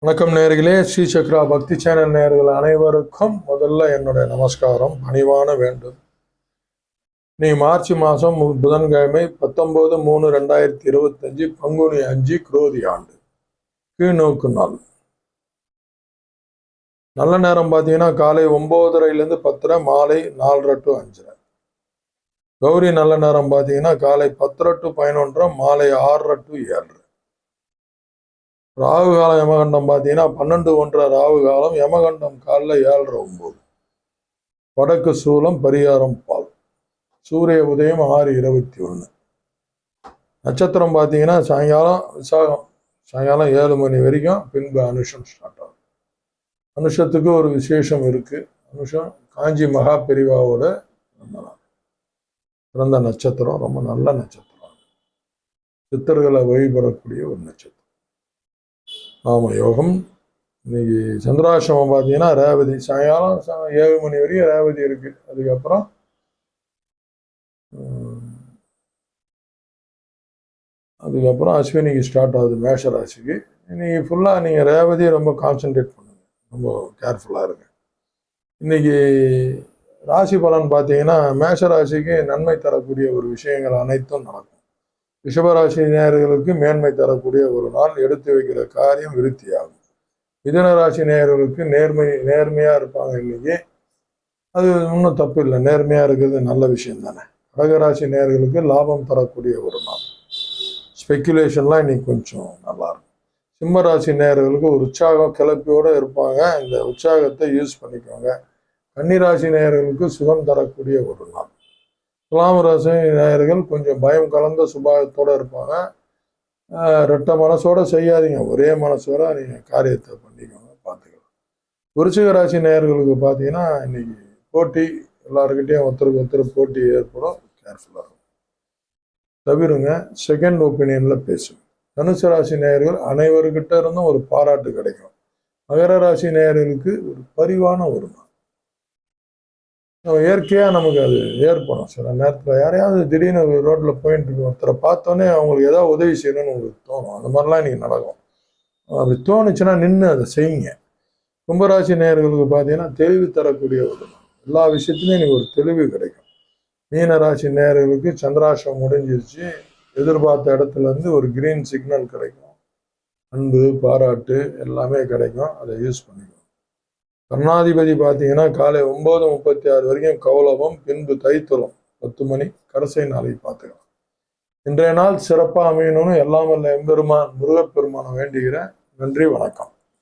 வணக்கம் நேயர்களே, ஸ்ரீ சக்ரா பக்தி சேனல் நேயர்கள் அனைவருக்கும் முதல்ல என்னுடைய நமஸ்காரம், பணிவான வேண்டும். நீ மார்ச் மாதம் புதன்கிழமை 19/3/2025 பங்குனி 5 குரோதி ஆண்டு கீழ்நோக்கு நாள். நல்ல நேரம் பார்த்தீங்கன்னா காலை 9:30 10:30, மாலை 4:30 to 5:30. கௌரி நல்ல நேரம் பார்த்தீங்கன்னா காலை 10:30 to 11:30, மாலை 6:30 to 7:30. ராகு காலம் யமகண்டம் பார்த்தீங்கன்னா 12:01 ராகு காலம், யமகண்டம் காலைல 7:09. வடக்கு சூலம், பரிகாரம் பால். சூரிய உதயம் 6:21. நட்சத்திரம் பார்த்தீங்கன்னா சாயங்காலம் விசாகம், சாயங்காலம் 7 மணி வரைக்கும், பின்பு அனுஷம் ஸ்டார்ட் ஆகும். அனுஷத்துக்கு ஒரு விசேஷம் இருக்கு. அனுஷம் காஞ்சி மகா பெரிவாவோட பிறந்த நட்சத்திரம், ரொம்ப நல்ல நட்சத்திரம். சித்தர்களை வழிபடக்கூடிய ஒரு நட்சத்திரம். நாம யோகம். இன்னைக்கு சந்திராசிரமம் பார்த்தீங்கன்னா ரேவதி, சாயங்காலம் 7 மணி வரையும் ரேவதி இருக்கு. அதுக்கப்புறம் அஸ்வினிக்கு ஸ்டார்ட் ஆகுது, மேஷ ராசிக்கு. இன்னைக்கு ஃபுல்லாக நீங்கள் ரேவதியை ரொம்ப கான்சென்ட்ரேட் பண்ணுங்க, ரொம்ப கேர்ஃபுல்லாக இருங்க. இன்னைக்கு ராசி பலன் பார்த்தீங்கன்னா மேஷ ராசிக்கு நன்மை தரக்கூடிய ஒரு விஷயங்கள் அனைத்தும் நடக்கும். ரிஷபராசி நேயர்களுக்கு மேன்மை தரக்கூடிய ஒரு நாள், எடுத்து வைக்கிற காரியம் விருத்தியாகும். மிதுன ராசி நேயர்களுக்கு நேர்மையா இருப்பாங்க இன்னைக்கு. அது ஒன்றும் தப்பு இல்லை, நேர்மையா இருக்கிறது நல்ல விஷயம் தானே. கடகராசி நேயர்களுக்கு லாபம் தரக்கூடிய ஒரு நாள். ஸ்பெக்குலேஷன்லாம் இன்னைக்கு கொஞ்சம் நல்லா இருக்கும். சிம்ம ராசி நேயர்களுக்கு ஒரு உற்சாகம் கிளப்பியோட இருப்பாங்க, இந்த உற்சாகத்தை யூஸ் பண்ணிக்கோங்க. கன்னிராசி நேயர்களுக்கு சுகம் தரக்கூடிய ஒரு நாள். துலாம் ராசி நேயர்கள் கொஞ்சம் பயம் கலந்த சுபாவத்தோடு இருப்பாங்க. ரெட்ட மனசோட செய்யாதீங்க, ஒரே மனசோட நீங்கள் காரியத்தை பண்ணிக்கோங்க, பார்த்துக்கலாம். விருச்சிக ராசி நேயர்களுக்கு பார்த்தீங்கன்னா இன்னைக்கு போட்டி, எல்லாருக்கிட்டையும் ஒருத்தருக்கு ஒருத்தர் போட்டி ஏற்படும், கேர்ஃபுல்லாக இருக்கும். தவிருங்க, செகண்ட் ஒப்பீனியனில் பேசுங்க. தனுசு ராசி நேயர்கள் அனைவருக்கிட்ட இருந்தும் ஒரு பாராட்டு கிடைக்கும். மகர ராசி நேயர்களுக்கு ஒரு பரிவான ஒரு நாள். இயற்கையாக நமக்கு அது ஏற்படும். சில நேரத்தில் யாரையாவது திடீர்னு ரோட்டில் போயிட்டு இருக்கு, ஒருத்தரை பார்த்தோன்னே அவங்களுக்கு ஏதாவது உதவி செய்யணும்னு உங்களுக்கு தோணும். அந்த மாதிரிலாம் இன்னைக்கு நடக்கும். அப்படி தோணுச்சுன்னா நின்று அதை செய்யுங்க. கும்பராசி நேயர்களுக்கு பார்த்தீங்கன்னா தெளிவு தரக்கூடிய ஒரு நாள். எல்லா விஷயத்துலையும் எனக்கு ஒரு தெளிவு கிடைக்கும். மீன ராசி நேயர்களுக்கு சந்திராசிரமம் முடிஞ்சிருச்சு, எதிர்பார்த்த இடத்துல இருந்து ஒரு கிரீன் சிக்னல் கிடைக்கும். அன்பு, பாராட்டு எல்லாமே கிடைக்கும், அதை யூஸ் பண்ணிக்கணும். கர்ணாதிபதி பார்த்தீங்கன்னா காலை 9:36 வரைக்கும் கௌலவம், பின்பு தைத்துளம் 10 மணி, கடைசி நாளைக்கு பார்த்துக்கலாம். இன்றைய நாள் சிறப்பாக அமையணும்னு எல்லாம் வல்ல எம்பெருமான் முருகப்பெருமானை வேண்டுகிறேன். நன்றி, வணக்கம்.